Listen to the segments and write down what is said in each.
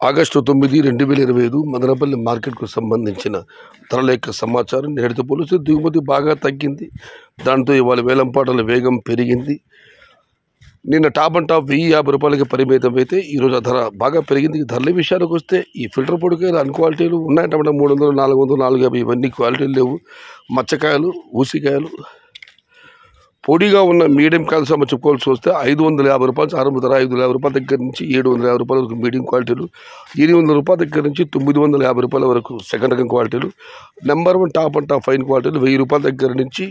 August 9, 2025 Madanapalle మార్కెట్కు సంబంధించిన ధరల యొక్క సమాచారం. నేటితో పోలిస్తే దిగుమతి బాగా తగ్గింది. దాంతో ఇవాళ వేలంపాటల వేగం పెరిగింది. నిన్న టాప్ అండ్ టాప్ 1050 రూపాయలకి పరిమితం అయితే ఈరోజు ఆ ధర బాగా పెరిగింది. ధరల విషయానికి వస్తే ఈ ఫిల్టర్ పొడికాయలు అన్ని క్వాలిటీలు ఉన్నాయి. టమాటా 300, 400, 450 ఇవన్నీ క్వాలిటీలు లేవు. మచ్చకాయలు, ఊసికాయలు, పొడిగా ఉన్న మీడియం కాయలు సంబంధించి చెప్పుకోవాల్సి వస్తే 550 రూపాయలు ఆరంభ ధర. 550 రూపాయల దగ్గర నుంచి 750 రూపాయల వరకు మీడియం క్వాలిటీలు, 800 రూపాయల దగ్గర నుంచి 950 రూపాయల వరకు సెకండ్ రకం క్వాలిటీలు, number 1 top and top fine క్వాలిటీలు 1000 రూపాయల దగ్గర నుంచి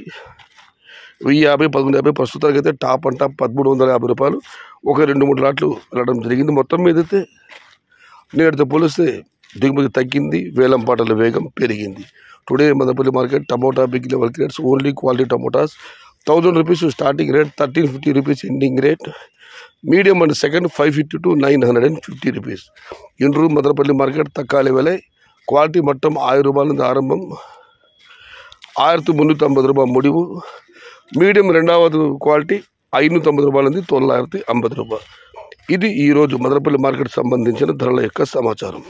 1050, 1150. ప్రస్తుతానికి అయితే టాప్ అండ్ టాప్ 1350 రూపాయలు. ఒక 2-3 లాట్లు వెళ్ళడం జరిగింది. మొత్తం మీద అయితే నేటితో పోలిస్తే దిగుమతి తగ్గింది, వేలంపాటల వేగం పెరిగింది. Today Madanapalle market tomato big level grades only quality tomatoes 1000 rupees starting rate, 1350 rupees ending rate. Medium and second 550 to 950 rupees. ఇండ్రు మదనపల్లి మార్కెట్ తక్కువ విலை. క్వాలిటీ మట్టం 1000 రూపాయల నుంచి ఆరంభం, 1350 రూపాయలు ముడివు. మీడియం రెండవది క్వాలిటీ 590 రూపాయల నుంచి 950 రూపాయలు. ఇది ఈరోజు మదనపల్లి మార్కెట్ సంబంధించిన ధరల యొక్క సమాచారం.